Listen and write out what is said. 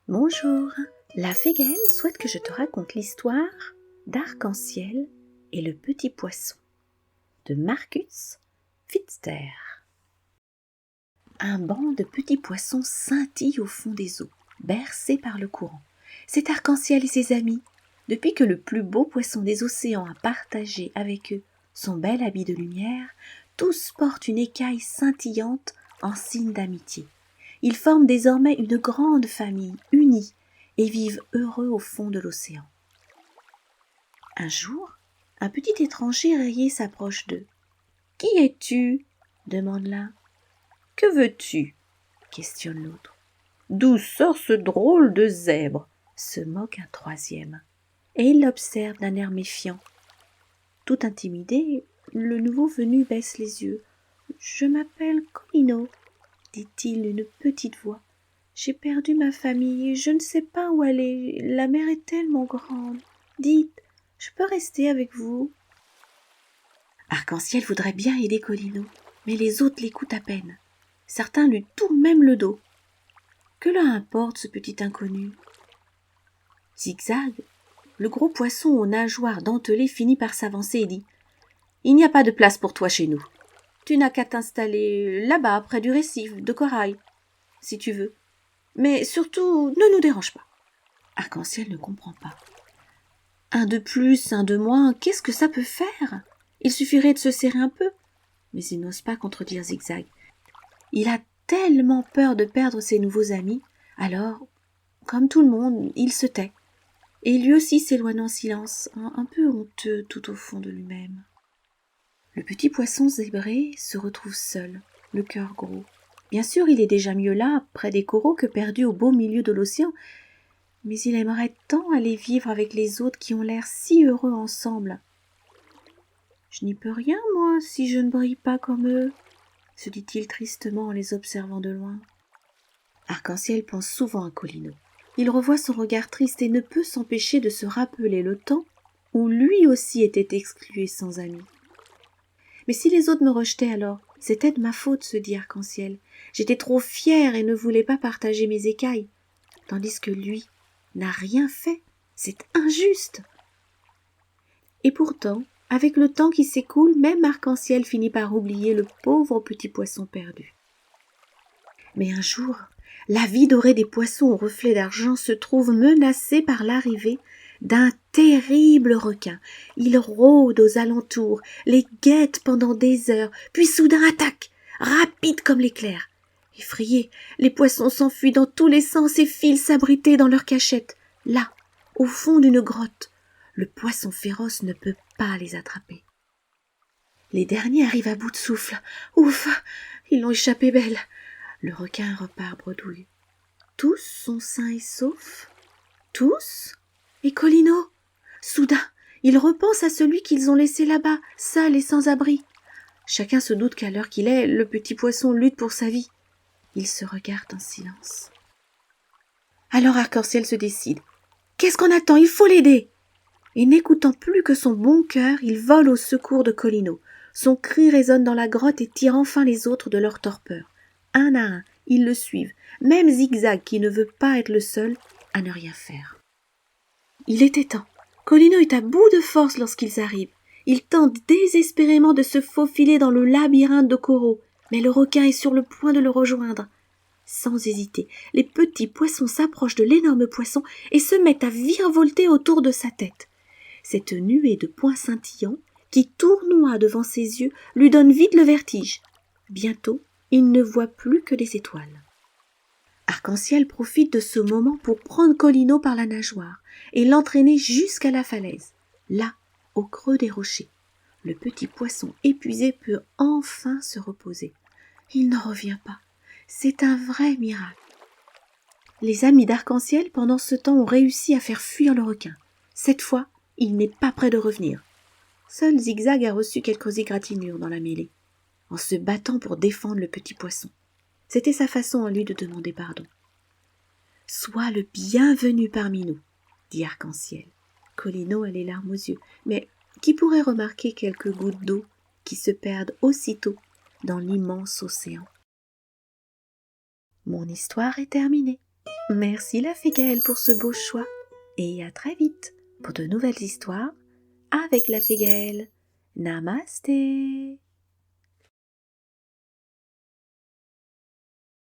Bonjour, la Fégale souhaite que je te raconte l'histoire d'Arc-en-Ciel et le petit poisson de Marcus Pfister. Un banc de petits poissons scintille au fond des eaux, bercé par le courant. C'est Arc-en-Ciel et ses amis. Depuis que le plus beau poisson des océans a partagé avec eux son bel habit de lumière, tous portent une écaille scintillante en signe d'amitié. Ils forment désormais une grande famille unie et vivent heureux au fond de l'océan. Un jour, un petit étranger rayé s'approche d'eux. « Qui es-tu » demande l'un. « Que veux-tu » questionne l'autre. « D'où sort ce drôle de zèbre » se moque un troisième, et il l'observe d'un air méfiant. Tout intimidé, le nouveau venu baisse les yeux. « Je m'appelle Colino » dit-il d'une petite voix. « J'ai perdu ma famille et je ne sais pas où aller. La mer est tellement grande. Dites, je peux rester avec vous ?» Arc-en-Ciel voudrait bien aider Colino, mais les autres l'écoutent à peine. Certains lui tournent même le dos. Que leur importe ce petit inconnu? Zigzag, le gros poisson aux nageoires dentelées, finit par s'avancer et dit « Il n'y a pas de place pour toi chez nous. Tu n'as qu'à t'installer là-bas, près du récif de corail, si tu veux. Mais surtout, ne nous dérange pas. » Arc-en-Ciel ne comprend pas. Un de plus, un de moins, qu'est-ce que ça peut faire? Il suffirait de se serrer un peu. Mais il n'ose pas contredire Zigzag. Il a tellement peur de perdre ses nouveaux amis, alors, comme tout le monde, il se tait. Et lui aussi s'éloigne en silence, un peu honteux tout au fond de lui-même. Le petit poisson zébré se retrouve seul, le cœur gros. Bien sûr, il est déjà mieux là, près des coraux, que perdu au beau milieu de l'océan, mais il aimerait tant aller vivre avec les autres qui ont l'air si heureux ensemble. « Je n'y peux rien, moi, si je ne brille pas comme eux, » se dit-il tristement en les observant de loin. Arc-en-Ciel pense souvent à Colino. Il revoit son regard triste et ne peut s'empêcher de se rappeler le temps où lui aussi était exclu et sans amis. « Mais si les autres me rejetaient alors, c'était de ma faute, se dit Arc-en-Ciel. J'étais trop fière et ne voulais pas partager mes écailles, tandis que lui n'a rien fait. C'est injuste. » Et pourtant, avec le temps qui s'écoule, même Arc-en-Ciel finit par oublier le pauvre petit poisson perdu. Mais un jour, la vie dorée des poissons aux reflets d'argent se trouve menacée par l'arrivée d'un terrible requin. Il rôde aux alentours, les guette pendant des heures, puis soudain attaque, rapide comme l'éclair. Effrayés, les poissons s'enfuient dans tous les sens et filent s'abriter dans leur cachette. Là, au fond d'une grotte, le poisson féroce ne peut pas les attraper. Les derniers arrivent à bout de souffle. Ouf, ils l'ont échappé belle. Le requin repart bredouille. Tous sont sains et saufs? Tous? Et Colino? Soudain, ils repensent à celui qu'ils ont laissé là-bas, seul et sans abri. Chacun se doute qu'à l'heure qu'il est, le petit poisson lutte pour sa vie. Ils se regardent en silence. Alors Arc-en-Ciel se décide. Qu'est-ce qu'on attend? Il faut l'aider! Et n'écoutant plus que son bon cœur, il vole au secours de Colino. Son cri résonne dans la grotte et tire enfin les autres de leur torpeur. Un à un, ils le suivent, même Zigzag qui ne veut pas être le seul à ne rien faire. Il était temps. Colino est à bout de force lorsqu'ils arrivent. Il tente désespérément de se faufiler dans le labyrinthe de coraux, mais le requin est sur le point de le rejoindre. Sans hésiter, les petits poissons s'approchent de l'énorme poisson et se mettent à virevolter autour de sa tête. Cette nuée de points scintillants, qui tournoie devant ses yeux, lui donne vite le vertige. Bientôt, il ne voit plus que des étoiles. Arc-en-Ciel profite de ce moment pour prendre Colino par la nageoire et l'entraîner jusqu'à la falaise. Là, au creux des rochers, le petit poisson épuisé peut enfin se reposer. Il n'en revient pas. C'est un vrai miracle. Les amis d'Arc-en-Ciel, pendant ce temps, ont réussi à faire fuir le requin. Cette fois, il n'est pas prêt de revenir. Seul Zigzag a reçu quelques égratignures dans la mêlée, en se battant pour défendre le petit poisson. C'était sa façon à lui de demander pardon. « Sois le bienvenu parmi nous, » dit Arc-en-Ciel. Colino a les larmes aux yeux, mais qui pourrait remarquer quelques gouttes d'eau qui se perdent aussitôt dans l'immense océan. Mon histoire est terminée. Merci la fée Gaëlle pour ce beau choix. Et à très vite pour de nouvelles histoires avec la fée Gaëlle. Namasté.